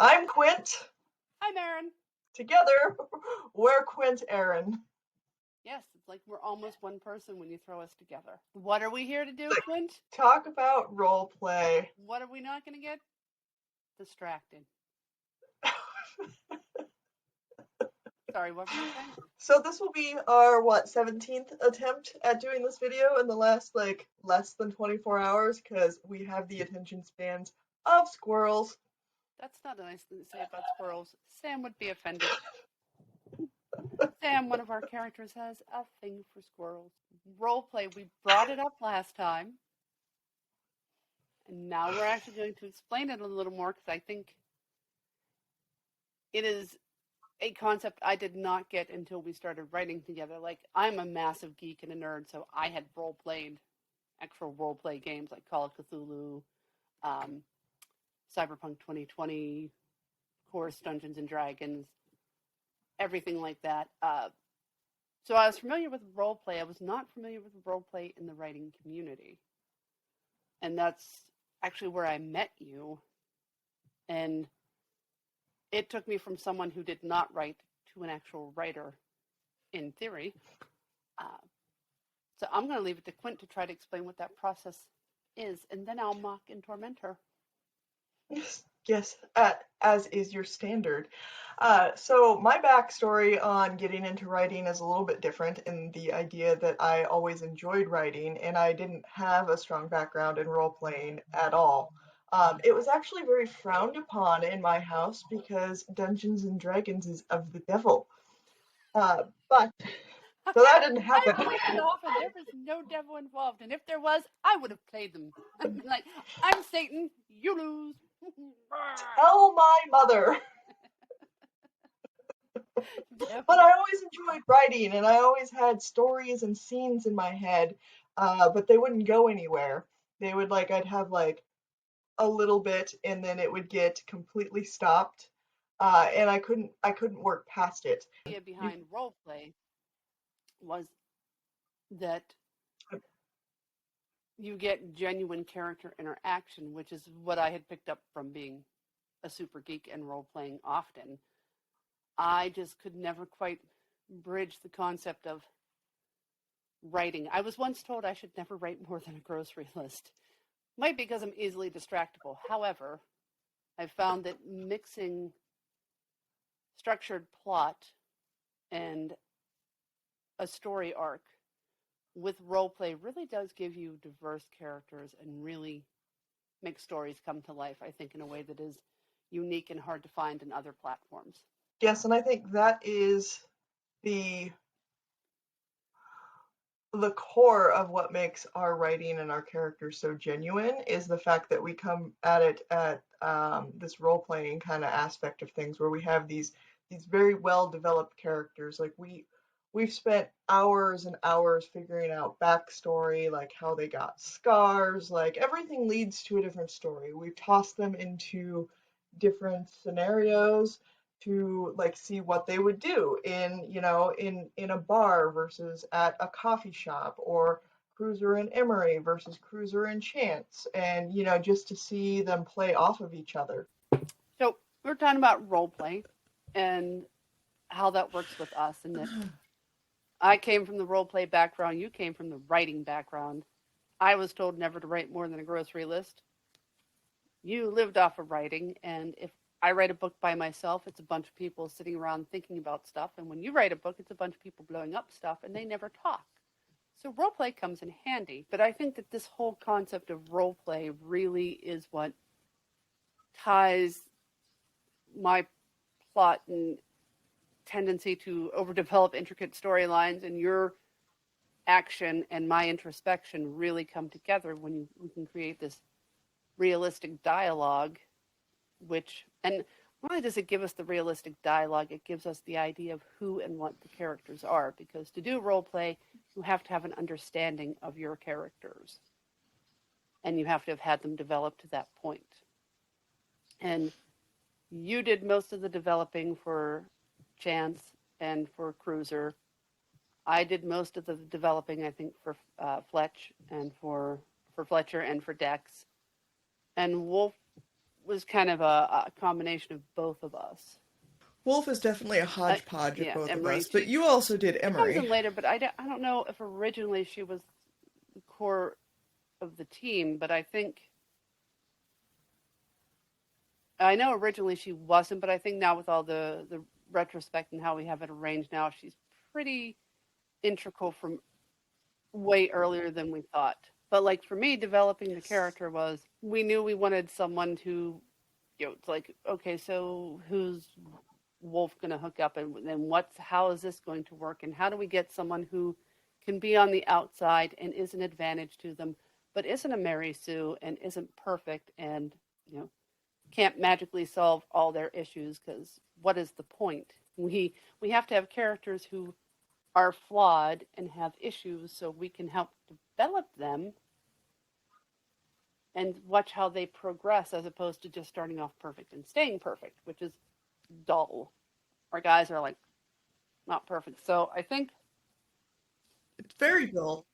I'm Quint. I'm Aron. Together, we're Quent Aron. Yes, it's like we're almost one person when you throw us together. What are we here to do, Like, Quint? talk about role play. What are we not going to get? Distracted. Sorry, what were you saying? So this will be our 17th attempt at doing this video in the last less than 24 hours because we have the attention spans of squirrels. That's not a nice thing to say about squirrels. Sam would be offended. Sam, one of our characters, has a thing for squirrels. Roleplay, we brought it up last time. And now we're actually going to explain it a little more because I think it is a concept I did not get until we started writing together. Like, I'm a massive geek and a nerd, so I had actual role play games like Call of Cthulhu, Cyberpunk 2020, of course, Dungeons and Dragons, everything like that. So I was familiar with role play. I was not familiar with role play in the writing community. And that's actually where I met you. And it took me from someone who did not write to an actual writer in theory. So I'm going to leave it to Quint to try to explain what that process is, and then I'll mock and torment her. Yes, as is your standard. So my backstory on getting into writing is a little bit different in the idea that I always enjoyed writing and I didn't have a strong background in role playing at all. It was actually very frowned upon in my house because Dungeons and Dragons is of the devil. But so that didn't I happen. believe it often. There was no devil involved, and if there was, I would have played them. I'd be like, I'm Satan, you lose. Tell my mother. But I always enjoyed writing and I always had stories and scenes in my head, but they wouldn't go anywhere. They would I'd have a little bit and then it would get completely stopped, and I couldn't work past it. The idea You, behind role play was that you get genuine character interaction, which is what I had picked up from being a super geek and role playing often. I just could never quite bridge the concept of writing. I was once told I should never write more than a grocery list. Might be because I'm easily distractible. However, I've found that mixing structured plot and a story arc with role play really does give you diverse characters and really make stories come to life, I think, in a way that is unique and hard to find in other platforms. yes, and I think that is the the core of what makes our writing and our characters so genuine is the fact that we come at it at this role playing kind of aspect of things where we have these very well developed characters. We've spent hours and hours figuring out backstory, like how they got scars, like everything leads to a different story. We've tossed them into different scenarios to see what they would do in in a bar versus at a coffee shop, or Cruiser and Emery versus Cruiser and Chance, and just to see them play off of each other. So we're talking about role play and how that works with us, and that I came from the role play background, you came from the writing background. I was told never to write more than a grocery list. You lived off of writing, and if I write a book by myself, it's a bunch of people sitting around thinking about stuff, and when you write a book, it's a bunch of people blowing up stuff, and they never talk. So role play comes in handy, but I think that this whole concept of role play really is what ties my plot and tendency to overdevelop intricate storylines and your action and my introspection really come together when we can create this realistic dialogue, which, and not only does it give us the realistic dialogue, it gives us the idea of who and what the characters are, because to do role play, you have to have an understanding of your characters, and you have to have had them develop to that point. And you did most of the developing for Chance and for Cruiser. I did most of the developing, I think, for Fletch and for Fletcher and for Dex. And Wolf was kind of a combination of both of us. Wolf is definitely a hodgepodge of Yeah, both of Emery. us, but you also did She comes Emery. in later, but I don't know if originally she was the core of the team, but I know originally she wasn't, but I think now with all the retrospect and how we have it arranged now, she's pretty integral from way earlier than we thought. But like for me, developing the Yes. character was we knew we wanted someone who, it's like, okay, so who's Wolf going to hook up, and then how is this going to work, and how do we get someone who can be on the outside and is an advantage to them, but isn't a Mary Sue and isn't perfect, and can't magically solve all their issues, because what is the point? We have to have characters who are flawed and have issues so we can help develop them and watch how they progress, as opposed to just starting off perfect and staying perfect, which is dull. Our guys are like not perfect. So I think It's very dull.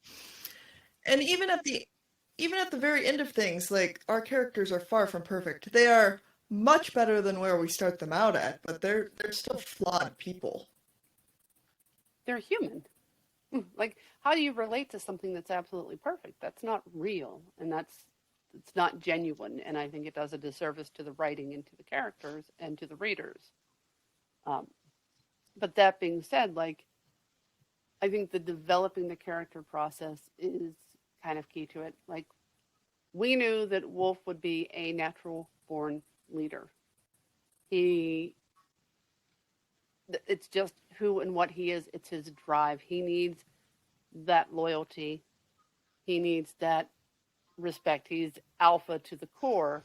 And even at the very end of things, like our characters are far from perfect. They are much better than where we start them out at, but they're still flawed people. they're human. Like, how do you relate to something that's absolutely perfect? That's not real, and it's not genuine. And I think it does a disservice to the writing and to the characters and to the readers. Um, but that being said, like, I think the developing the character process is kind of key to it. Like, we knew that Wolf would be a natural born leader. He it's just who and what he is. It's his drive. He needs that loyalty. He needs that respect. He's alpha to the core.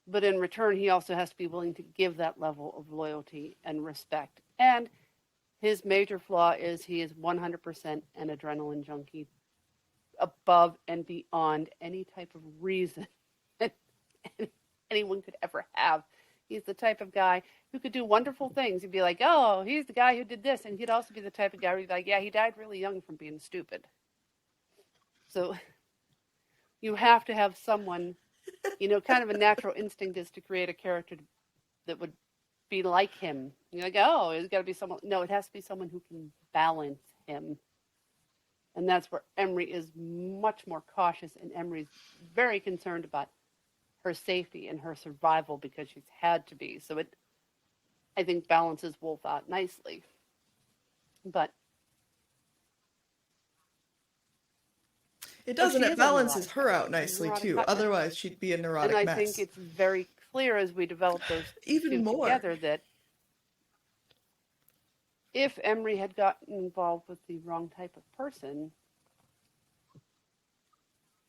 But in return, he also has to be willing to give that level of loyalty and respect. And his major flaw is he is 100% an adrenaline junkie, above and beyond any type of reason anyone could ever have. He's the type of guy who could do wonderful things. He'd be like, oh, he's the guy who did this. And he'd also be the type of guy who'd be like, yeah, he died really young from being stupid. So you have to have someone, kind of a natural instinct is to create a character that would be like him. You're like, oh, it's got to be someone. No, it has to be someone who can balance him. And that's where Emery is much more cautious, and Emery's very concerned about her safety and her survival because she's had to be. So it, I think, balances Wolf out nicely. But It does, and she it is a balances neurotic her hotness. out She's a nicely neurotic too. hotness. Otherwise, she'd be a And neurotic I think mess. it's very clear as we develop those Even two more. together that if Emery had gotten involved with the wrong type of person,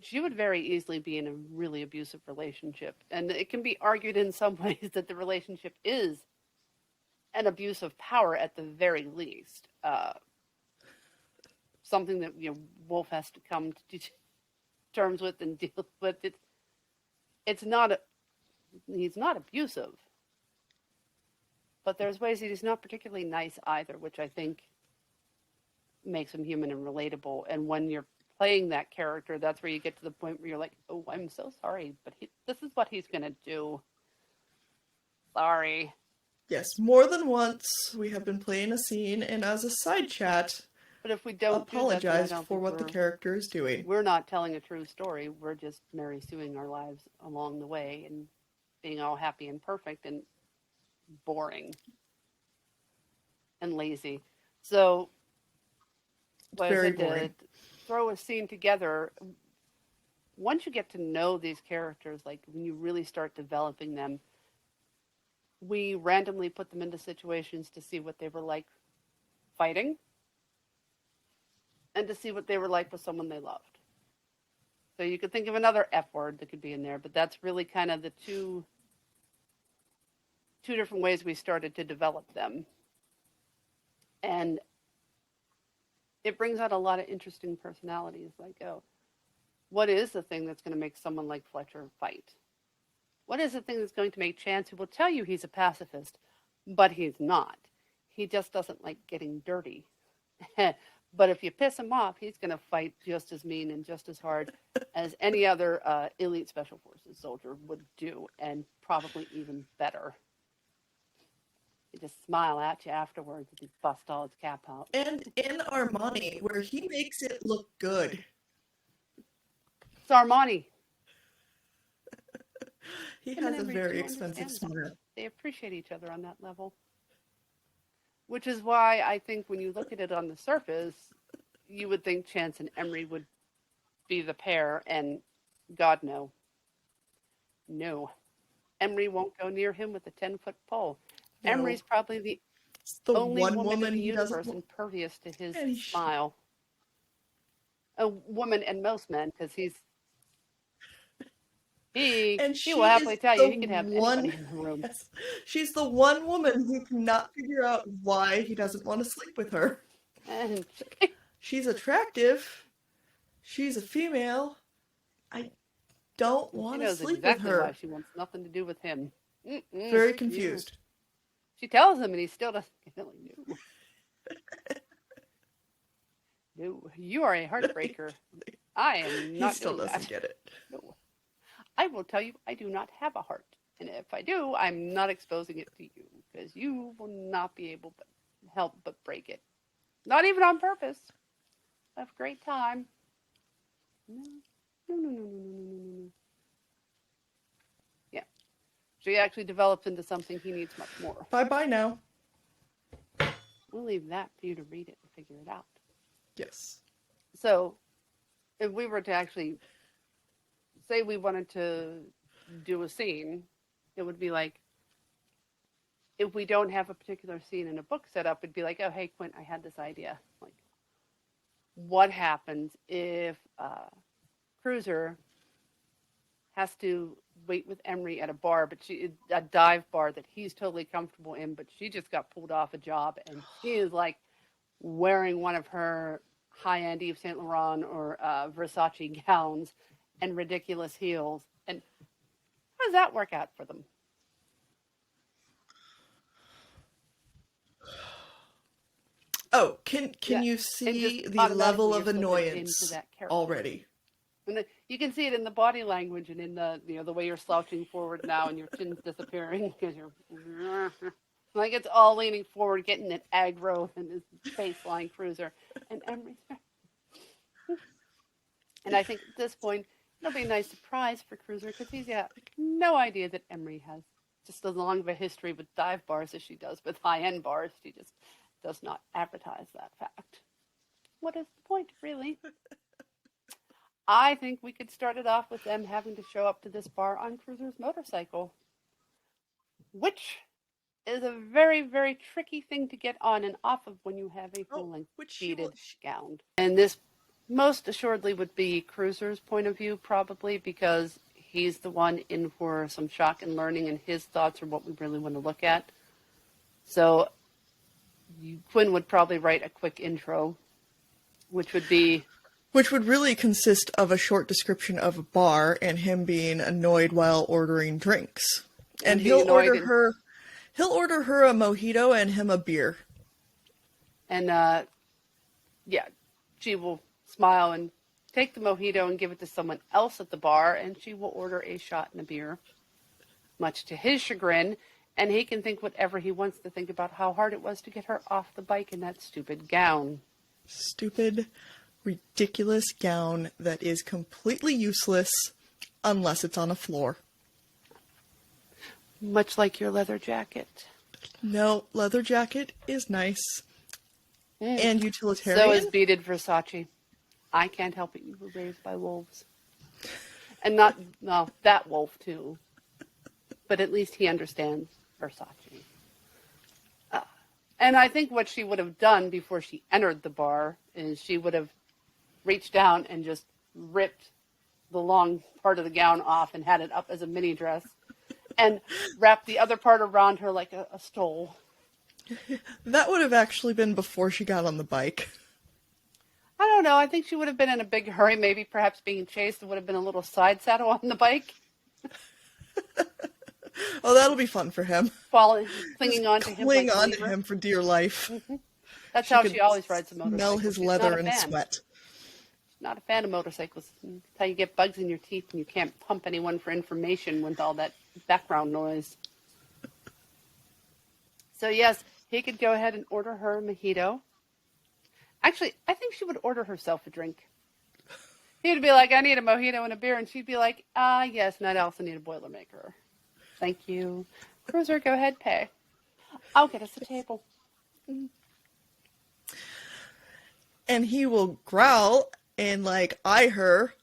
she would very easily be in a really abusive relationship. And it can be argued in some ways that the relationship is an abuse of power at the very least. Something that Wolf has to come to terms with and deal with. It's not he's not abusive, but there's ways that he's not particularly nice either, which I think makes him human and relatable. And when you're playing that character, that's where you get to the point where you're like, oh, I'm so sorry, but this is what he's gonna do. Sorry. Yes, more than once we have been playing a scene and as a side chat But if we don't do that, then I apologized don't for think what the character is doing. we're not telling a true story. We're just Mary Suing our lives along the way and being all happy and perfect and boring and lazy. So, It's like I very said, boring. to throw a scene together, once you get to know these characters, like when you really start developing them, we randomly put them into situations to see what they were like fighting and to see what they were like with someone they loved. So you could think of another F word that could be in there, but that's really kind of the two different ways we started to develop them. And it brings out a lot of interesting personalities. Like, oh, what is the thing that's going to make someone like Fletcher fight? What is the thing that's going to make Chance, who will tell you he's a pacifist, but he's not? He just doesn't like getting dirty. But if you piss him off, he's going to fight just as mean and just as hard as any other elite special forces soldier would do, and probably even better. He just smile at you afterwards as he busts all his cap out. And in Armani, where he makes it look good. It's Armani. He Him and has a Emery very do expensive understand that. smile. They appreciate each other on that level. Which is why I think when you look at it on the surface, you would think Chance and Emery would be the pair, and God, no. No. Emery won't go near him with a 10-foot pole. No. Emery's probably the It's the only one woman in woman the he doesn't universe want. impervious to his And smile. A woman and most men, because he will happily tell you he can have anybody in the room. Yes, she's the one woman who cannot figure out why he doesn't want to sleep with her. And She's attractive. She's a female. I don't she want to knows sleep exactly with her. why she wants nothing to do with him. Very confused. She tells him, and he still doesn't get it. Like, no. No, you are a heartbreaker. I am not He still doing doesn't that. get it. No. I will tell you, I do not have a heart. And if I do, I'm not exposing it to you, because you will not be able to help but break it. Not even on purpose. Have a great time. No. No. Yeah. She actually develops into something he needs much more. Bye-bye now. We'll leave that for you to read it and figure it out. Yes. So, if we were to actually say we wanted to do a scene, it would be like, if we don't have a particular scene in a book set up, it'd be like, oh, hey, Quint, I had this idea. Like, what happens if Cruiser has to wait with Emery at a bar, but a dive bar that he's totally comfortable in, but she just got pulled off a job, and she is like wearing one of her high-end Yves Saint Laurent or Versace gowns and ridiculous heels. And how does that work out for them? Oh, can you And see just the level automatically of you're so into annoyance that character. already? And you can see it in the body language and in the the way you're slouching forward now and your chin's disappearing because you're like it's all leaning forward, getting it aggro in this baseline Cruiser. And Emery's and I think at this point it'll be a nice surprise for Cruiser because he's got no idea that Emery has just as long of a history with dive bars as she does with high-end bars. She just does not advertise that fact. What is the point, really? I think we could start it off with them having to show up to this bar on Cruiser's motorcycle, which is a very, very tricky thing to get on and off of when you have a full-length beaded gown. And this most assuredly would be Cruiser's point of view, probably, because he's the one in for some shock and learning, and his thoughts are what we really want to look at. So Quinn would probably write a quick intro, which would really consist of a short description of a bar and him being annoyed while ordering drinks. And he'll order her a mojito and him a beer. And she will smile and take the mojito and give it to someone else at the bar, and she will order a shot and a beer, much to his chagrin. And he can think whatever he wants to think about how hard it was to get her off the bike in that stupid gown. Stupid, ridiculous gown that is completely useless unless it's on a floor. Much like your leather jacket. No, leather jacket is nice. And utilitarian. So is beaded Versace. I can't help it. You were raised by wolves. And not that wolf, too. But at least he understands Versace. And I think what she would have done before she entered the bar is she would have reached down and just ripped the long part of the gown off and had it up as a mini dress and wrapped the other part around her like a stole. That would have actually been before she got on the bike. I don't know. I think she would have been in a big hurry, maybe perhaps being chased. It would have been a little side saddle on the bike. Oh, that'll be fun for him. Clinging on to him. Cling on to him for dear life. Mm-hmm. That's how she always rides a motorcycle. Smell his leather and sweat. She's not a fan of motorcycles. It's how you get bugs in your teeth and you can't pump anyone for information with all that background noise. So yes, he could go ahead and order her a mojito. Actually, I think she would order herself a drink. He'd be like, I need a mojito and a beer. And she'd be like, yes, and I'd also need a Boilermaker. Thank you. Cruiser, go ahead, pay. I'll get us a table. And he will growl and, like, eye her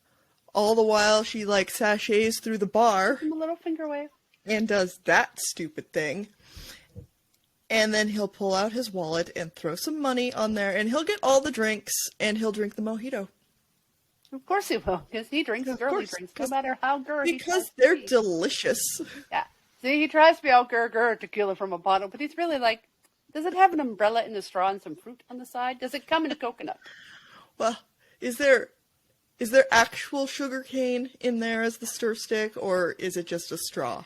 all the while she, like, sachets through the bar. A little finger wave. And does that stupid thing. And then he'll pull out his wallet and throw some money on there, and he'll get all the drinks, and he'll drink the mojito. Of course he will, because he drinks girly drinks, no matter how girly. Because they're delicious. Yeah. See, he tries to be all grr tequila from a bottle, but he's really like, does it have an umbrella in the straw and some fruit on the side? Does it come in a coconut? Well, is there actual sugar cane in there as the stir stick, or is it just a straw?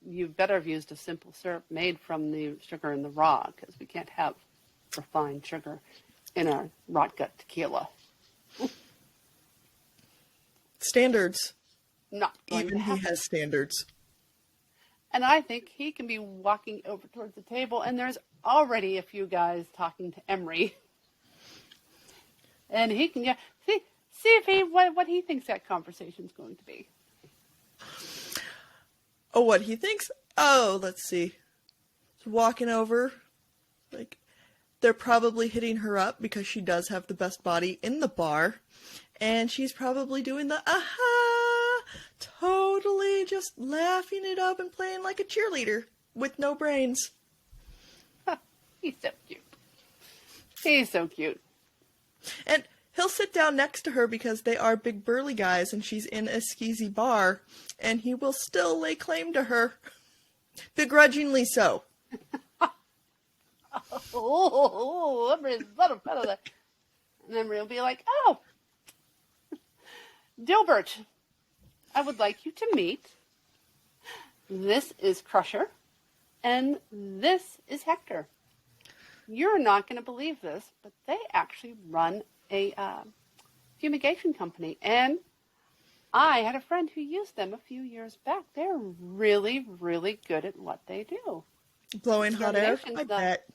You better have used a simple syrup made from the sugar in the raw, because we can't have refined sugar in our rot gut tequila. Standards. Not going Even to he happen. has standards. And I think he can be walking over towards the table, and there's already a few guys talking to Emery. And he can see if what he thinks that conversation's going to be. Oh, what he thinks? Oh, let's see. He's walking over. Like, they're probably hitting her up because she does have the best body in the bar. And she's probably doing the aha, totally just laughing it up and playing like a cheerleader with no brains. He's so cute. He's so cute. And he'll sit down next to her because they are big burly guys and she's in a skeezy bar, and he will still lay claim to her. Begrudgingly so. Emery's better than. And Emery will be like, oh, Dilbert, I would like you to meet. This is Crusher, and this is Hector. You're not going to believe this, but they actually run a fumigation company, and I had a friend who used them a few years back. They're really, really good at what they do. Blowing hot air, I bet.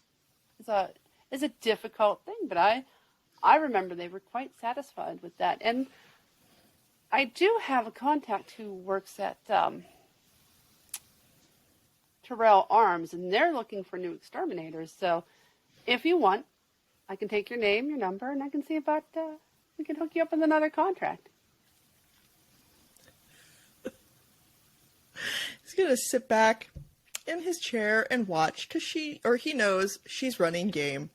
It's a difficult thing, but I remember they were quite satisfied with that. And I do have a contact who works at Terrell Arms, and they're looking for new exterminators. So if you want, I can take your name, your number, and I can see about we can hook you up with another contract. He's going to sit back in his chair and watch because he knows she's running game.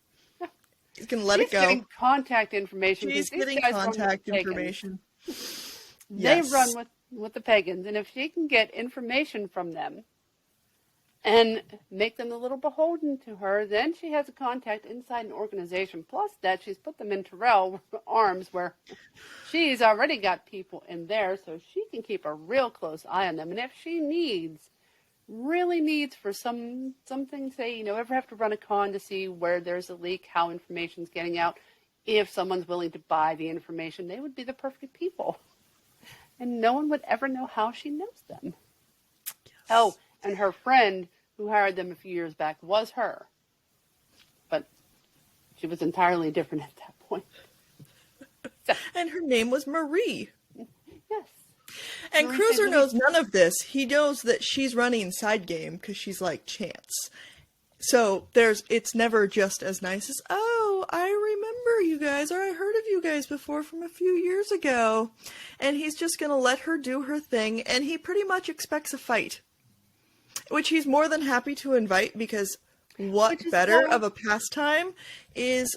He's going to let it go. She's getting contact information. She's getting contact information. They run with the pagans, and if she can get information from them and make them a little beholden to her, then she has a contact inside an organization. Plus that, she's put them in Terrell Arms, where she's already got people in there, so she can keep a real close eye on them. And if she really needs for something, say, ever have to run a con to see where there's a leak, how information's getting out, if someone's willing to buy the information, they would be the perfect people. And no one would ever know how she knows them. Yes. Oh, and her friend who hired them a few years back was her. But she was entirely different at that point. So. And her name was Marie. Yes. And Marie Cruiser knows none of this. He knows that she's running side game because she's like Chance. So it's never just as nice as, oh, I remember you guys, or I heard of you guys before from a few years ago. And he's just going to let her do her thing, and he pretty much expects a fight. Which he's more than happy to invite, because what better of a pastime is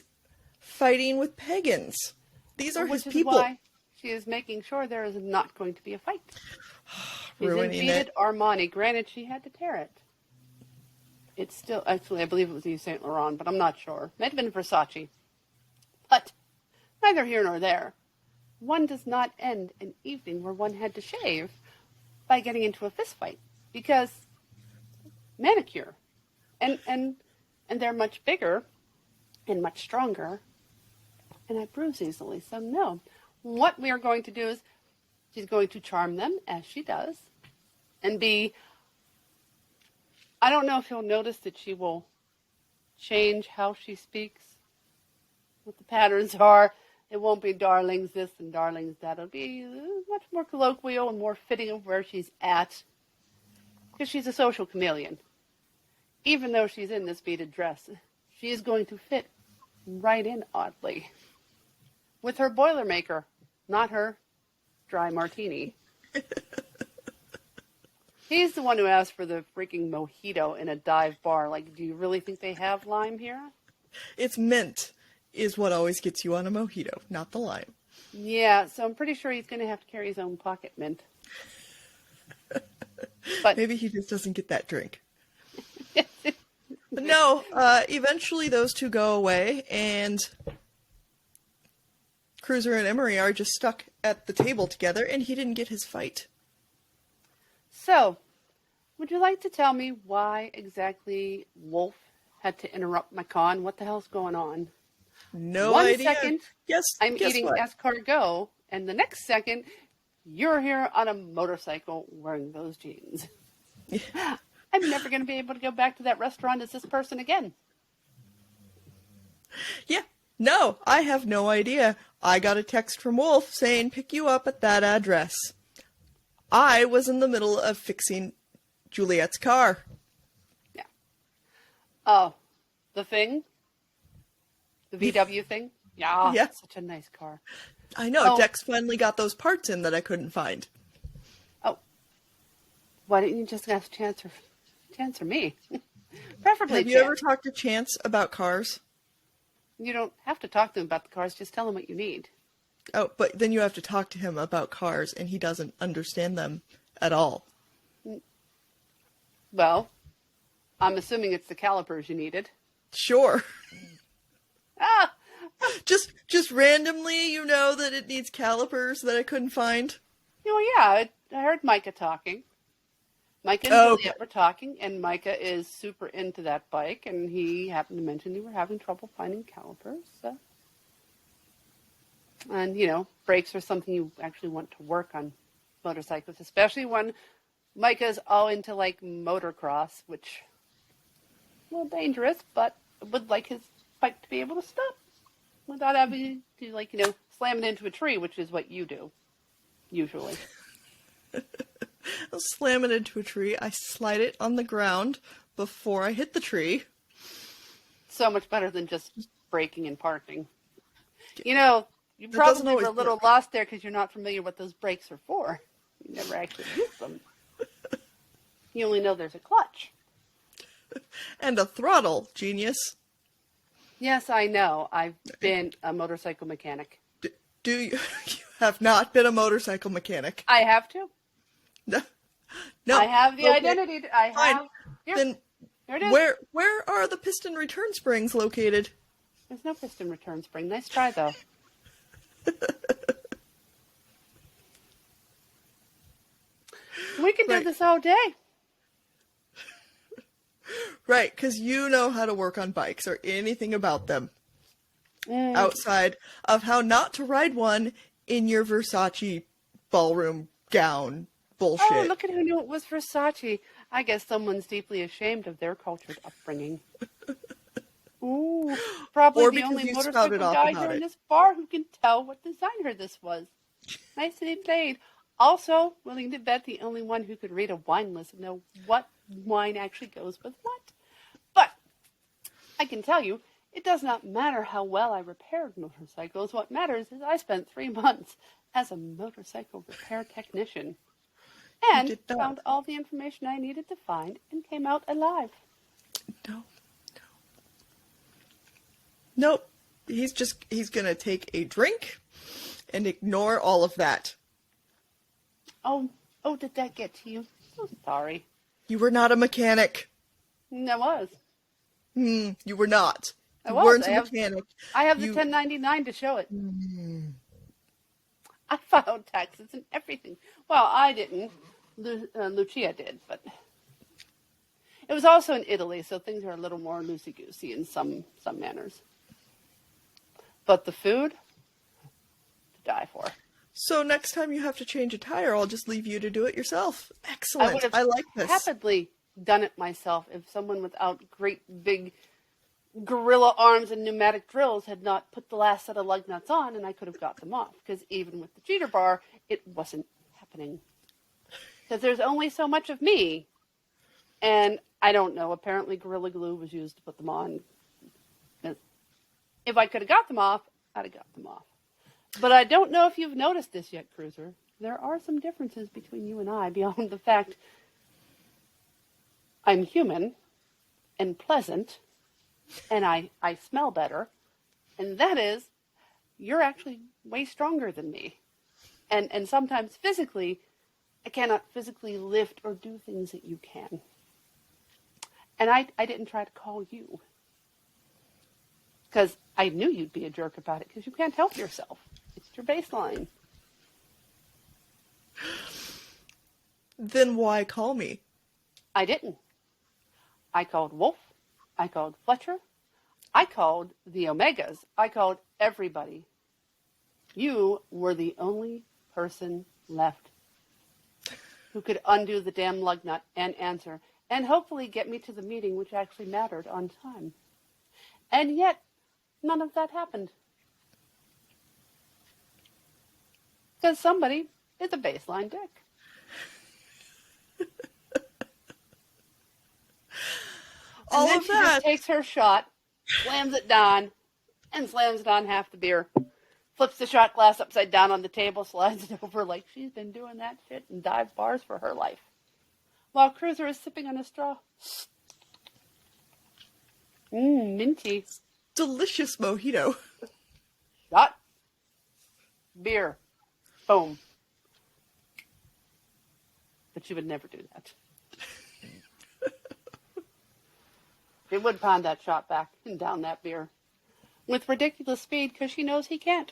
fighting with pagans. These are his people. Which is why she is making sure there is not going to be a fight. She's invaded Armani. Granted, she had to tear it. It's still, actually, I believe it was Yves Saint Laurent, but I'm not sure. Might have been Versace. But neither here nor there. One does not end an evening where one had to shave by getting into a fist fight, because manicure, and they're much bigger, and much stronger, and I bruise easily. So no, what we are going to do is she's going to charm them, as she does, and I don't know if you'll notice that she will change how she speaks, what the patterns are. It won't be darlings this and darlings that. It'll be much more colloquial and more fitting of where she's at, because she's a social chameleon. Even though she's in this beaded dress, she is going to fit right in oddly with her Boilermaker, not her dry martini. He's the one who asked for the freaking mojito in a dive bar. Like, do you really think they have lime here? It's mint is what always gets you on a mojito, not the lime. Yeah, so I'm pretty sure he's going to have to carry his own pocket mint. But maybe he just doesn't get that drink. But no, eventually those two go away, and Cruiser and Emery are just stuck at the table together, and he didn't get his fight. So, would you like to tell me why exactly Wolf had to interrupt my con? What the hell's going on? No One idea. second, Yes, I'm guess eating what? escargot, and the next second, you're here on a motorcycle wearing those jeans. I'm never going to be able to go back to that restaurant as this person again. Yeah, no, I have no idea. I got a text from Wolf saying, pick you up at that address. I was in the middle of fixing Juliet's car. Yeah. Oh, the thing? The VW thing? Yeah, Yeah. Such a nice car. I know, Oh. Dex finally got those parts in that I couldn't find. Oh, why didn't you just ask Chance or me? Preferably Have you ever talked to Chance about cars? You don't have to talk to him about the cars. Just tell him what you need. Oh, but then you have to talk to him about cars, and he doesn't understand them at all. Well, I'm assuming it's the calipers you needed. Sure. Ah! Just randomly, you know that it needs calipers that I couldn't find? Yeah, I heard Micah talking. Micah and Juliet were talking, and Micah is super into that bike, and he happened to mention you were having trouble finding calipers. So. And, brakes are something you actually want to work on motorcycles, especially when Micah's all into, motocross, which, well, dangerous, but would like his bike to be able to stop without having to, slam it into a tree, which is what you do, usually. I'll slam it into a tree. I slide it on the ground before I hit the tree. So much better than just braking and parking. You probably were a little lost there because you're not familiar what those brakes are for. You never actually used them. You only know there's a clutch. And a throttle, genius. Yes, I know. I've been a motorcycle mechanic. Do you? You have not been a motorcycle mechanic. I have to. No. I have the identity. I Fine. have. Here it is. Where are the piston return springs located? There's no piston return spring. Nice try, though. We can do this all day. Right, because you know how to work on bikes or anything about them. Outside of how not to ride one in your Versace ballroom gown bullshit. Oh, look at who knew it was Versace. I guess someone's deeply ashamed of their cultured upbringing. Ooh, probably Or the because only you motorcycle spouted off guy about here in it. this bar who can tell what designer this was. Nicely played. Also, willing to bet the only one who could read a wine list and know what wine actually goes with what. But I can tell you, it does not matter how well I repaired motorcycles. What matters is I spent 3 months as a motorcycle repair technician and found all the information I needed to find and came out alive. Nope. He's gonna take a drink and ignore all of that. Oh, did that get to you? So sorry. You were not a mechanic. I was. You were not. I You was. weren't a mechanic. I have the 1099 to show it. I filed taxes and everything. Well, I didn't. Lucia did, but it was also in Italy, so things are a little more loosey-goosey in some manners. But the food, to die for. So next time you have to change a tire, I'll just leave you to do it yourself. I Excellent. would have I like this. happily done it myself if someone without great big gorilla arms and pneumatic drills had not put the last set of lug nuts on, and I could have got them off. Because even with the cheater bar, it wasn't happening. Because there's only so much of me. And I don't know, apparently Gorilla Glue was used to put them on. If I could have got them off, I'd have got them off. But I don't know if you've noticed this yet, Cruiser. There are some differences between you and I beyond the fact I'm human and pleasant and I smell better. And that is, you're actually way stronger than me. And sometimes physically, I cannot physically lift or do things that you can. And I didn't try to call you. Because I knew you'd be a jerk about it, because you can't help yourself. It's your baseline. Then why call me? I didn't. I called Wolf. I called Fletcher. I called the Omegas. I called everybody. You were the only person left who could undo the damn lug nut and answer, and hopefully get me to the meeting, which actually mattered, on time. And yet, none of that happened. Because somebody is a baseline dick. All and of then she that. just takes her shot, slams it down, and slams it on half the beer. Flips the shot glass upside down on the table, slides it over like she's been doing that shit in dive bars for her life. While Cruiser is sipping on a straw. Minty. Delicious mojito. Shot. Beer. Boom. But she would never do that. She would pound that shot back and down that beer. With ridiculous speed, because she knows he can't.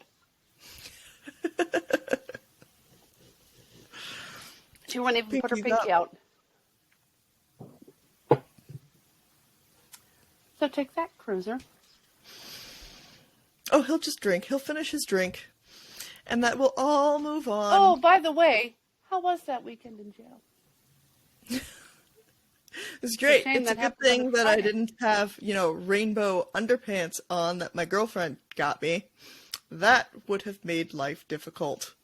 She wouldn't even put her pinky out. So take that, Cruiser. Oh, he'll just drink. He'll finish his drink. And that will all move on. Oh, by the way, how was that weekend in jail? It was great. It's a good thing that I didn't have, rainbow underpants on that my girlfriend got me. That would have made life difficult.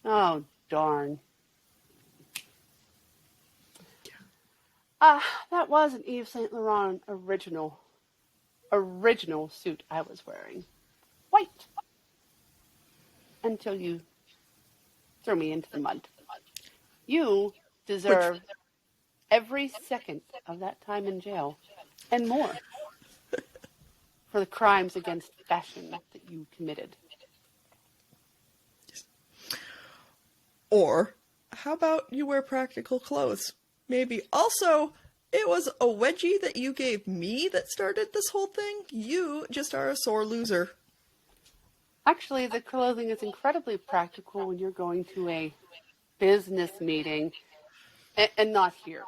Oh, darn. That was an Yves Saint Laurent original suit I was wearing. White. Until you threw me into the mud. You deserve every second of that time in jail and more for the crimes against fashion that you committed. Or how about you wear practical clothes? Maybe. Also, it was a wedgie that you gave me that started this whole thing. You just are a sore loser. Actually, the clothing is incredibly practical when you're going to a business meeting and not here.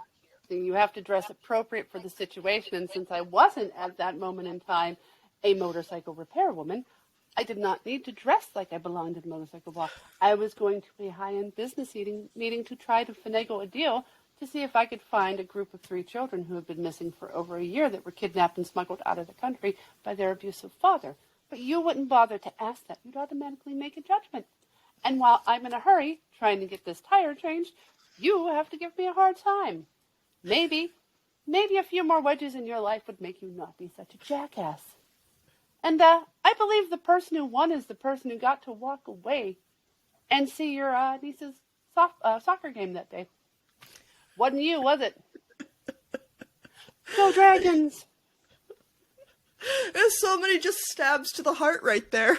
You have to dress appropriate for the situation, and since I wasn't at that moment in time a motorcycle repairwoman, I did not need to dress like I belonged in motorcycle bar. I was going to a high-end business meeting to try to finagle a deal to see if I could find a group of 3 children who had been missing for over a year that were kidnapped and smuggled out of the country by their abusive father. But you wouldn't bother to ask that. You'd automatically make a judgment. And while I'm in a hurry trying to get this tire changed, you have to give me a hard time. Maybe a few more wedges in your life would make you not be such a jackass. And I believe the person who won is the person who got to walk away and see your niece's soccer game that day. Wasn't you, was it? Go Dragons! There's so many just stabs to the heart right there.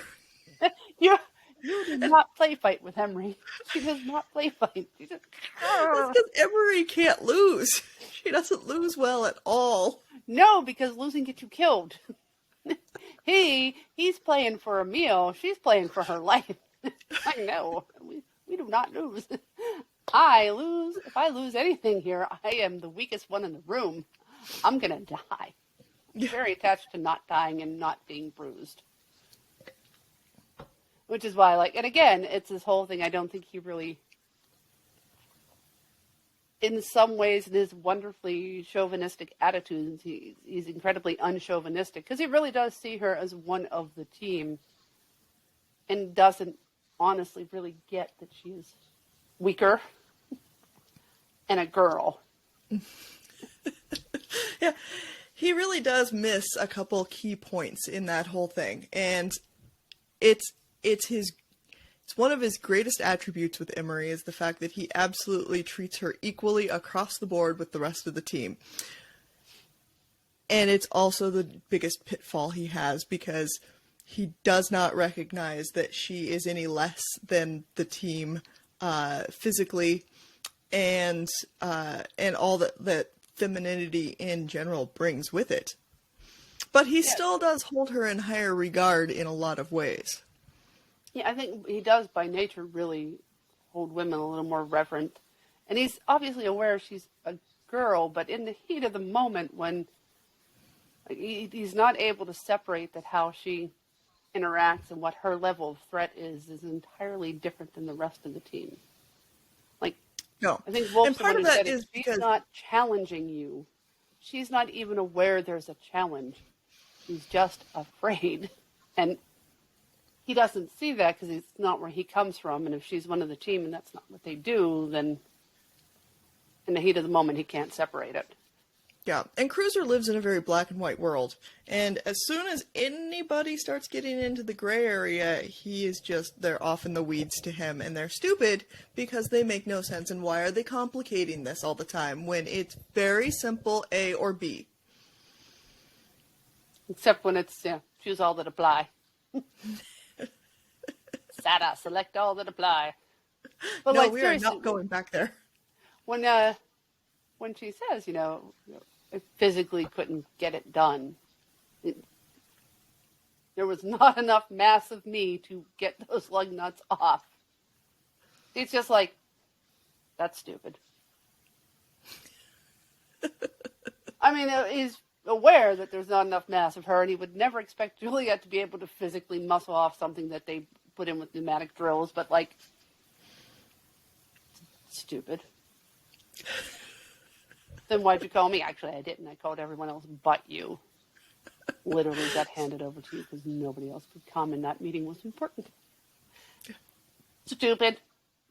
You do not play fight with Emery. She does not play fight. She just... That's because Emery can't lose. She doesn't lose well at all. No, because losing gets you killed. He's playing for a meal. She's playing for her life. I know. We do not lose. I lose. If I lose anything here, I am the weakest one in the room. I'm going to die. I'm very attached to not dying and not being bruised. Which is why, like, and again, it's this whole thing. I don't think he really, in some ways, in his wonderfully chauvinistic attitudes, he's incredibly unchauvinistic, because he really does see her as one of the team and doesn't honestly really get that she's weaker and a girl. Yeah, he really does miss a couple key points in that whole thing, and it's one of his greatest attributes with Emery is the fact that he absolutely treats her equally across the board with the rest of the team. And it's also the biggest pitfall he has, because he does not recognize that she is any less than the team physically, and all that femininity in general brings with it. But he still does hold her in higher regard in a lot of ways. Yeah, I think he does by nature really hold women a little more reverent. And he's obviously aware she's a girl, but in the heat of the moment when he's not able to separate that how she interacts and what her level of threat is entirely different than the rest of the team. Like, no. I think Wolf's and part of that is she's because not challenging you. She's not even aware there's a challenge. She's just afraid. And he doesn't see that because it's not where he comes from. And if she's one of the team and that's not what they do, then in the heat of the moment, he can't separate it. Yeah, and Cruiser lives in a very black and white world. And as soon as anybody starts getting into the gray area, he is just, they're off in the weeds to him. And they're stupid because they make no sense. And why are they complicating this all the time when it's very simple, A or B? Except when it's, choose all that apply. SATA, select all that apply. But no, like, we are not going back there. When she says, I physically couldn't get it done, there was not enough mass of me to get those lug nuts off. It's just like, that's stupid. I mean, he's aware that there's not enough mass of her, and he would never expect Juliet to be able to physically muscle off something that they put in with pneumatic drills, but like, stupid. Then why'd you call me? Actually, I didn't. I called everyone else but you. Literally got handed over to you because nobody else could come, and that meeting was important. Stupid.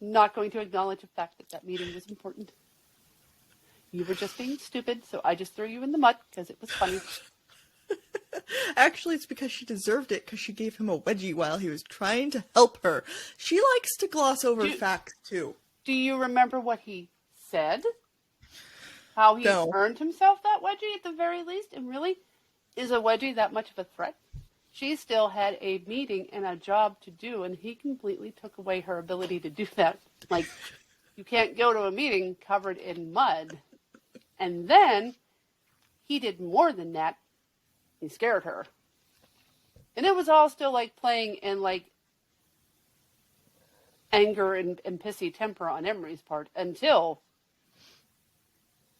Not going to acknowledge the fact that that meeting was important. You were just being stupid, so I just threw you in the mud because it was funny. Actually, it's because she deserved it, because she gave him a wedgie while he was trying to help her. She likes to gloss over facts, too. Do you remember what he said? How he earned himself that wedgie at the very least? And really, is a wedgie that much of a threat? She still had a meeting and a job to do, and he completely took away her ability to do that. Like, you can't go to a meeting covered in mud. And then he did more than that. He scared her. And it was all still like playing in like anger and pissy temper on Emery's part until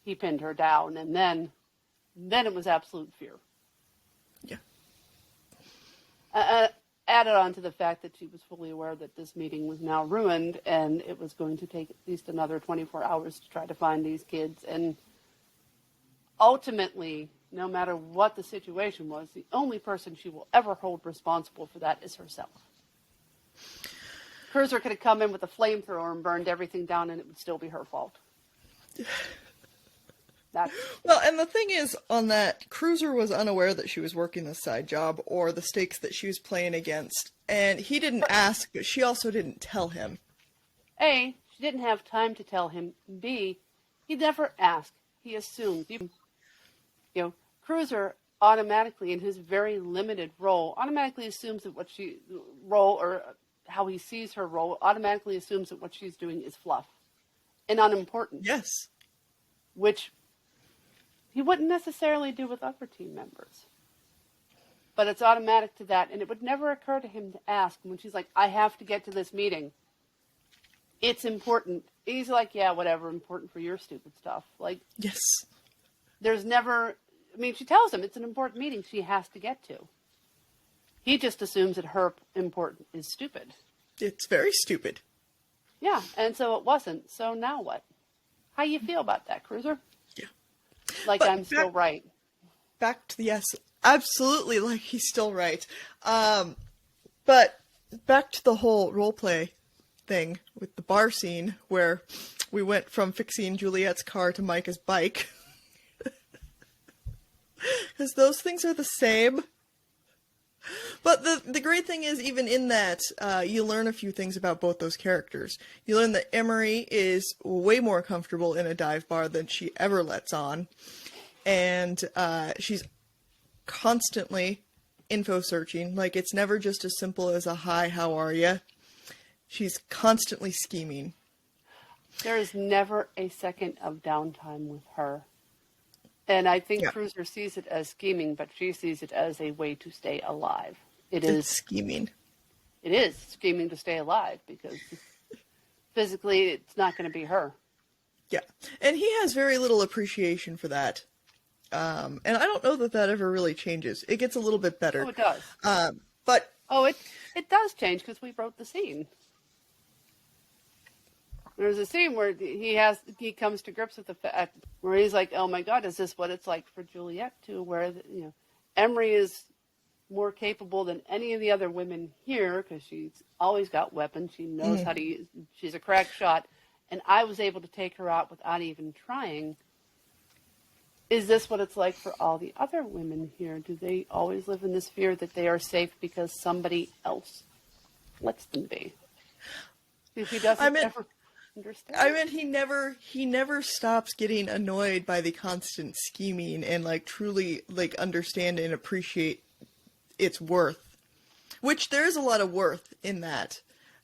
he pinned her down, and then it was absolute fear. Yeah. Added on to the fact that she was fully aware that this meeting was now ruined, and it was going to take at least another 24 hours to try to find these kids. And ultimately, no matter what the situation was, the only person she will ever hold responsible for that is herself. Cruiser could have come in with a flamethrower and burned everything down, and it would still be her fault. Well, and the thing is, on that, Cruiser was unaware that she was working this side job or the stakes that she was playing against. And he didn't ask, but she also didn't tell him. A, she didn't have time to tell him. B, he never asked. He assumed. Cruiser automatically, in his very limited role, automatically assumes that how he sees her role, automatically assumes that what she's doing is fluff and unimportant. Yes. Which he wouldn't necessarily do with other team members. But it's automatic to that, and it would never occur to him to ask when she's like, I have to get to this meeting. It's important. He's like, yeah, whatever, important for your stupid stuff. Like, yes. There's never, she tells him it's an important meeting she has to get to. He just assumes that her import is stupid. It's very stupid. Yeah, and so it wasn't. So now what? How you feel about that, Cruiser? Yeah. Like But I'm still right. Back to the yes, absolutely, like he's still right. But back to the whole roleplay thing with the bar scene where we went from fixing Juliet's car to Micah's bike. Because those things are the same. But the great thing is, even in that, you learn a few things about both those characters. You learn that Emery is way more comfortable in a dive bar than she ever lets on. And she's constantly info searching. Like, it's never just as simple as a hi, how are ya? She's constantly scheming. There is never a second of downtime with her. And I think Cruiser sees it as scheming, but she sees it as a way to stay alive. It's scheming. It is scheming to stay alive because physically it's not going to be her. Yeah. And he has very little appreciation for that. And I don't know that ever really changes. It gets a little bit better. Oh, it does. But it does change because we wrote the scene. There's a scene where he comes to grips with the fact where he's like, "Oh my God, is this what it's like for Juliet too?" Where Emery is more capable than any of the other women here because she's always got weapons. She knows how to use. She's a crack shot, and I was able to take her out without even trying. Is this what it's like for all the other women here? Do they always live in this fear that they are safe because somebody else lets them be? If he doesn't ever understand. I mean, he never stops getting annoyed by the constant scheming and like truly like understand and appreciate its worth. Which there is a lot of worth in that,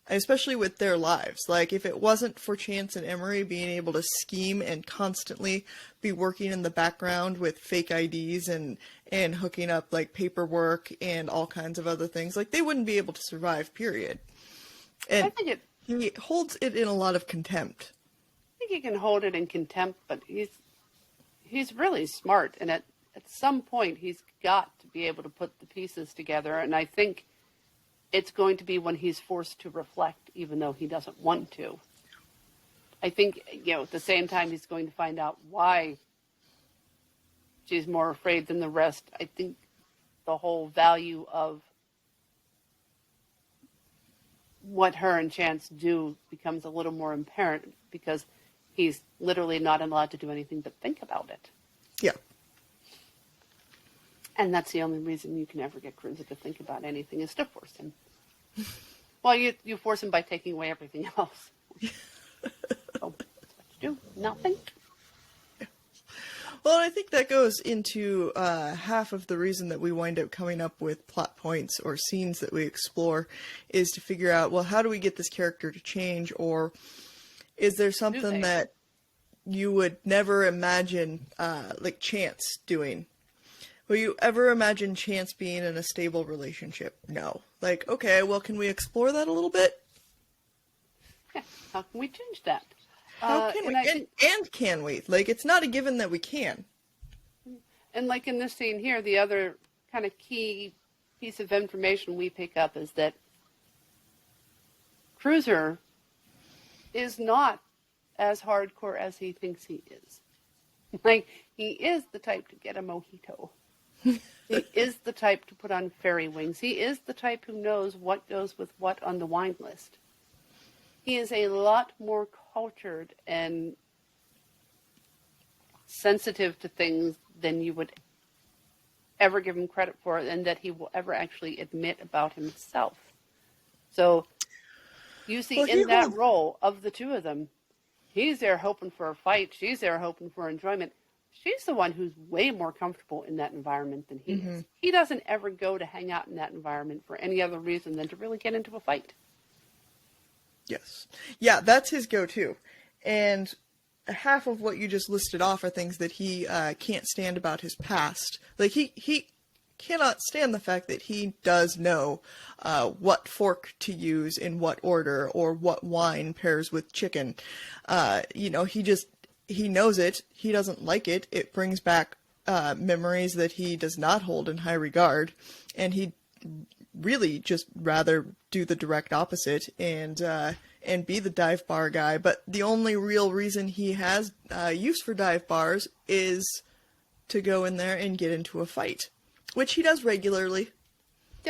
especially with their lives. Like, if it wasn't for Chance and Emery being able to scheme and constantly be working in the background with fake IDs and hooking up like paperwork and all kinds of other things, like they wouldn't be able to survive, period. And I think he holds it in a lot of contempt. I think he can hold it in contempt, but he's really smart, and at some point he's got to be able to put the pieces together, and I think it's going to be when he's forced to reflect, even though he doesn't want to. I think, at the same time he's going to find out why she's more afraid than the rest. I think the whole value of what her and Chance do becomes a little more apparent because he's literally not allowed to do anything but think about it. Yeah. And that's the only reason you can ever get Cruiser to think about anything is to force him. Well, you force him by taking away everything else. So that's what you do. Nothing. Well, I think that goes into half of the reason that we wind up coming up with plot points or scenes that we explore is to figure out, well, how do we get this character to change, or is there something that you would never imagine, like Chance doing? Will you ever imagine Chance being in a stable relationship? No. Like, okay, well, can we explore that a little bit? Yeah. How can we change that? How can we? And can we? Like, it's not a given that we can. And like in this scene here, the other kind of key piece of information we pick up is that Cruiser is not as hardcore as he thinks he is. Like, he is the type to get a mojito. He is the type to put on fairy wings. He is the type who knows what goes with what on the wine list. He is a lot more cultured and sensitive to things than you would ever give him credit for, and that he will ever actually admit about himself. So you see that role of the two of them, he's there hoping for a fight. She's there hoping for enjoyment. She's the one who's way more comfortable in that environment than he is. He doesn't ever go to hang out in that environment for any other reason than to really get into a fight. Yes. Yeah, that's his go-to. And half of what you just listed off are things that he can't stand about his past. Like, he cannot stand the fact that he does know what fork to use in what order or what wine pairs with chicken. He knows it. He doesn't like it. It brings back memories that he does not hold in high regard. And he really just rather do the direct opposite and be the dive bar guy. But the only real reason he has use for dive bars is to go in there and get into a fight, which he does regularly.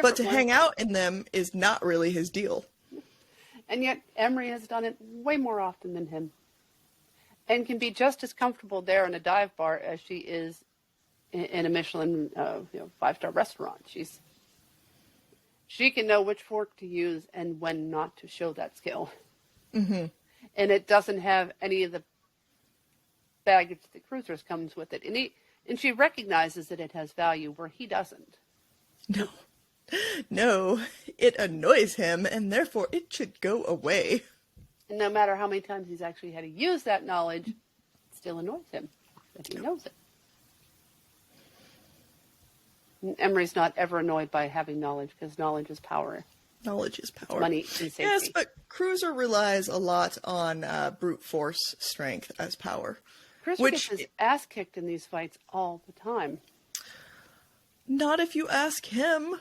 But to hang out in them is not really his deal. And yet Emery has done it way more often than him, and can be just as comfortable there in a dive bar as she is in a Michelin 5-star restaurant. She can know which fork to use and when not to show that skill. Mm-hmm. And it doesn't have any of the baggage that Cruiser's comes with it. And she recognizes that it has value where he doesn't. No, it annoys him, and therefore it should go away. And no matter how many times he's actually had to use that knowledge, it still annoys him that he knows it. And Emery's not ever annoyed by having knowledge, because knowledge is power. Knowledge is power. Money and safety. Yes, but Cruiser relies a lot on brute force strength as power. Cruiser gets his ass kicked in these fights all the time. Not if you ask him.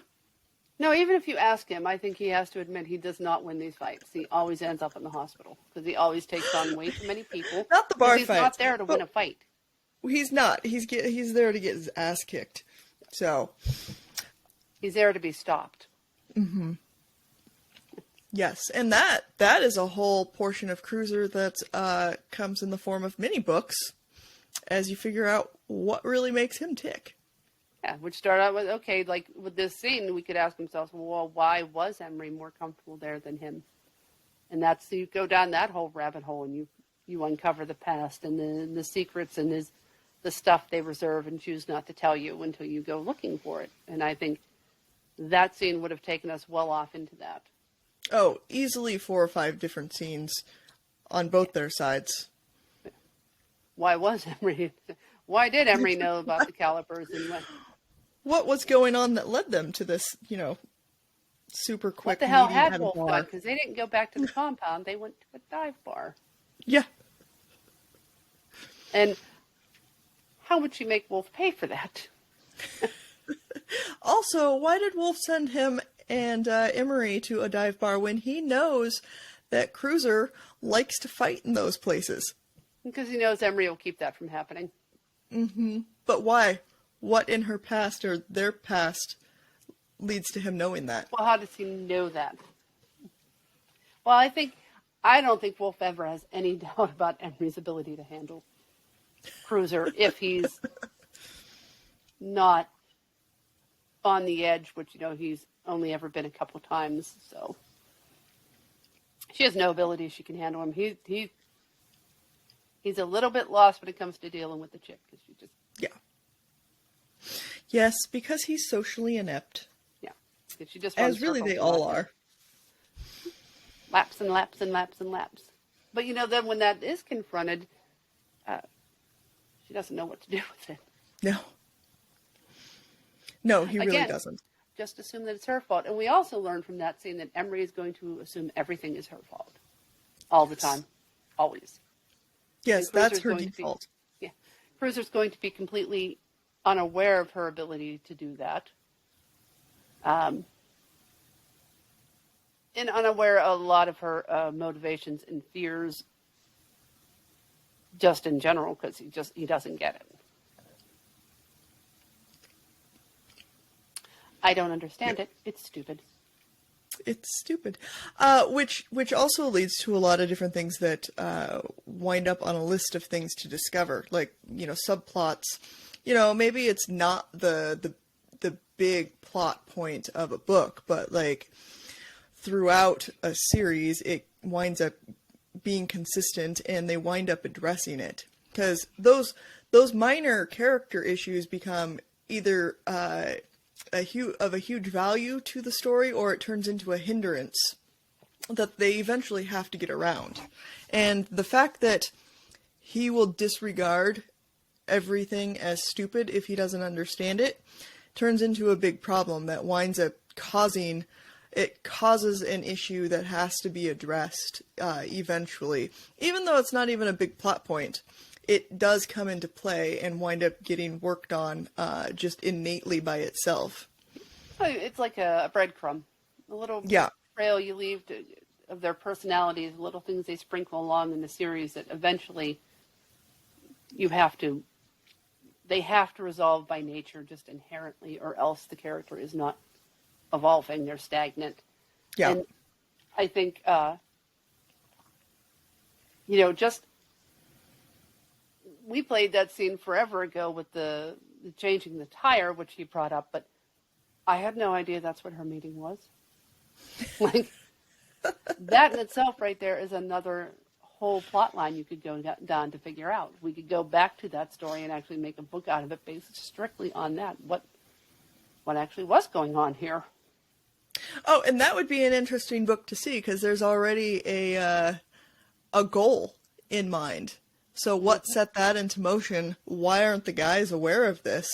No, even if you ask him, I think he has to admit he does not win these fights. He always ends up in the hospital because he always takes on way too many people. Not the bar fights. He's not there to win a fight. He's not. He's there to get his ass kicked. So he's there to be stopped. Mm-hmm. Yes, and that is a whole portion of Cruiser that comes in the form of mini books as you figure out what really makes him tick. Yeah, which started out with, okay, like with this scene, we could ask ourselves, well, why was Emery more comfortable there than him? And that's, you go down that whole rabbit hole and you uncover the past and the secrets and the stuff they reserve and choose not to tell you until you go looking for it. And I think that scene would have taken us well off into that. Oh, easily 4 or 5 different scenes on both their sides. Why was Emery? Why did Emery know about the calipers and what was going on that led them to this, super quick? What the hell had Wolf done? Because they didn't go back to the compound; they went to a dive bar. Yeah. And how would she make Wolf pay for that? Also, why did Wolf send him and Emery to a dive bar when he knows that Cruiser likes to fight in those places? Because he knows Emery will keep that from happening. Mm-hmm. But why? What in her past or their past leads to him knowing that? Well, how does he know that? Well, I don't think Wolf ever has any doubt about Emery's ability to handle Cruiser if he's not on the edge, which, he's only ever been a couple times. So she has no ability she can handle him. He's a little bit lost when it comes to dealing with the chick, because she just... Yeah. Yes, because he's socially inept. Yeah. She just as really they all are. Laps and laps and laps and laps. But, then when that is confronted, she doesn't know what to do with it. No. No, he really doesn't. Just assume that it's her fault. And we also learned from that scene that Emery is going to assume everything is her fault. All the time. Always. Yes, that's her default. Cruiser's going to be completely unaware of her ability to do that. And unaware of a lot of her motivations and fears just in general, because he doesn't get it. I don't understand it. It's stupid. It's stupid. Which also leads to a lot of different things that wind up on a list of things to discover, like, subplots. Maybe it's not the big plot point of a book, but like throughout a series, it winds up being consistent, and they wind up addressing it, because those minor character issues become either a huge value to the story, or it turns into a hindrance that they eventually have to get around. And the fact that he will disregard everything as stupid if he doesn't understand it turns into a big problem that winds up causes an issue that has to be addressed eventually. Even though it's not even a big plot point, it does come into play and wind up getting worked on just innately by itself. It's like a breadcrumb, a little trail you leave of their personalities, little things they sprinkle along in the series that eventually they have to resolve by nature just inherently, or else the character is not evolving, they're stagnant. Yeah. And I think, just, we played that scene forever ago with the changing the tire, which he brought up, but I had no idea that's what her meeting was. Like, that in itself right there is another whole plot line you could go down to figure out. We could go back to that story and actually make a book out of it based strictly on that. What actually was going on here. Oh, and that would be an interesting book to see, because there's already a goal in mind. So what set that into motion? Why aren't the guys aware of this?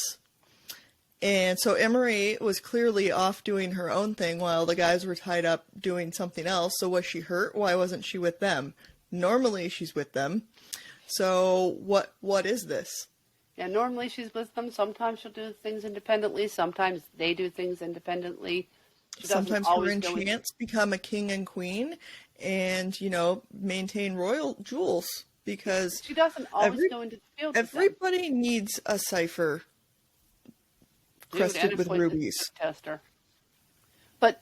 And so Emery was clearly off doing her own thing while the guys were tied up doing something else. So was she hurt? Why wasn't she with them? Normally she's with them. So what is this? Yeah, normally she's with them. Sometimes she'll do things independently. Sometimes they do things independently. Sometimes her and Chance become a king and queen and, maintain royal jewels, because she doesn't always go into the field. Everybody needs a cipher crusted with rubies. Tester. But,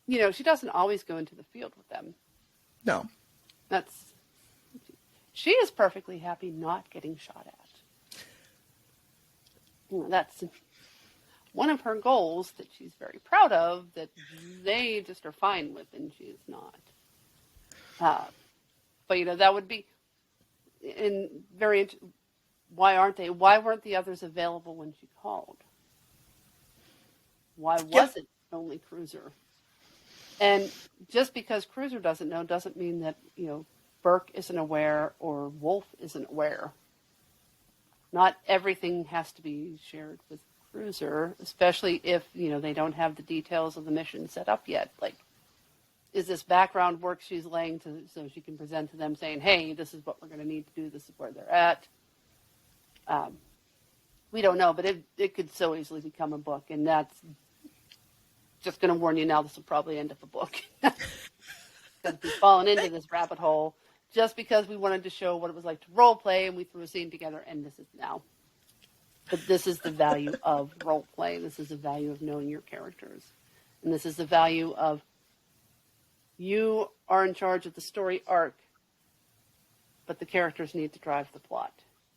she doesn't always go into the field with them. No. She is perfectly happy not getting shot at. That's one of her goals that she's very proud of, that they just are fine with, and she's not. But, that would be why aren't they? Why weren't the others available when she called? Why was it only Cruiser? And just because Cruiser doesn't know doesn't mean that, Burke isn't aware or Wolf isn't aware. Not everything has to be shared with Cruiser, especially if, they don't have the details of the mission set up yet. Like, is this background work she's laying so she can present to them saying, hey, this is what we're going to need to do, this is where they're at. We don't know, but it could so easily become a book, and that's just going to warn you now, this will probably end up a book. Because we've fallen into this rabbit hole just because we wanted to show what it was like to role play, and we threw a scene together, and this is now. But this is the value of role play. This is the value of knowing your characters. And this is the value of you are in charge of the story arc, but the characters need to drive the plot.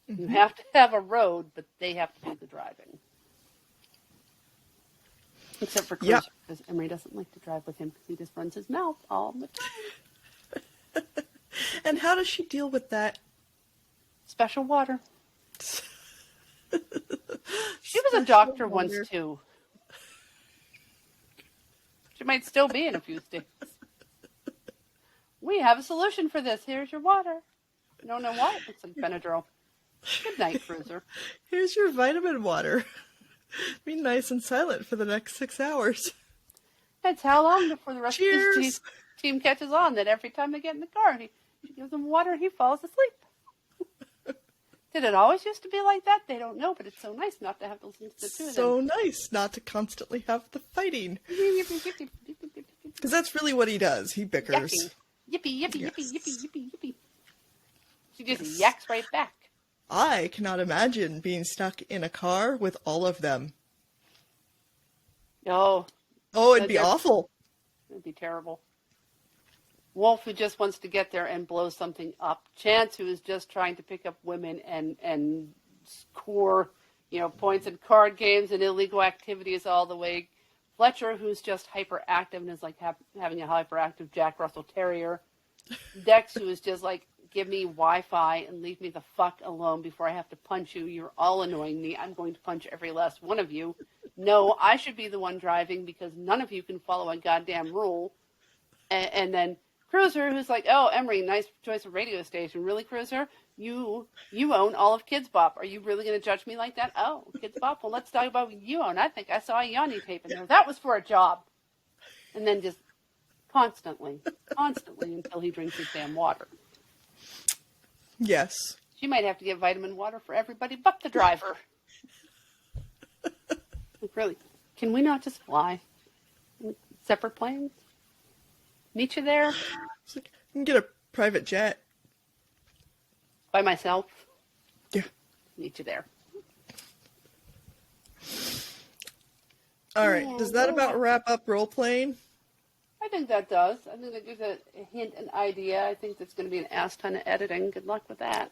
Mm-hmm. You have to have a road, but they have to do the driving. Except for Cruiser, because Emery doesn't like to drive with him because he just runs his mouth all the time. And how does she deal with that? Special water. She was a doctor once, too. She might still be in a few states. We have a solution for this. Here's your water. You don't know what? It's some Benadryl. Good night, Cruiser. Here's your vitamin water. Be nice and silent for the next 6 hours. That's how long before the rest of his team catches on that every time they get in the car, she gives him water and he falls asleep. Did it always used to be like that? They don't know, but it's so nice not to have to listen to the two of them. So nice not to constantly have the fighting. Because that's really what he does. He bickers. Yippee, yippee, yippee, yippee, yippee, yippee. She just yaks right back. I cannot imagine being stuck in a car with all of them. Oh, it'd be awful. It'd be terrible. Wolf, who just wants to get there and blow something up. Chance, who is just trying to pick up women and score, points in card games and illegal activities all the way. Fletcher, who's just hyperactive and is like having a hyperactive Jack Russell Terrier. Dex, who is just like, give me Wi-Fi and leave me the fuck alone before I have to punch you. You're all annoying me. I'm going to punch every last one of you. No, I should be the one driving because none of you can follow a goddamn rule. And then Cruiser, who's like, oh, Emery, nice choice of radio station. Really, Cruiser? You own all of Kids Bop. Are you really going to judge me like that? Oh, Kids Bop? Well, let's talk about what you own. I think I saw a Yanni tape in there. That was for a job. And then just constantly until he drinks his damn water. Yes. She might have to get vitamin water for everybody but the driver. Like, really. Can we not just fly? Separate planes? Meet you there? It's like, you can get a private jet. By myself? Yeah. Meet you there. All right. Does that about wrap up role-playing? I think that does. I think that gives a hint, an idea. I think that's going to be an ass ton of editing. Good luck with that.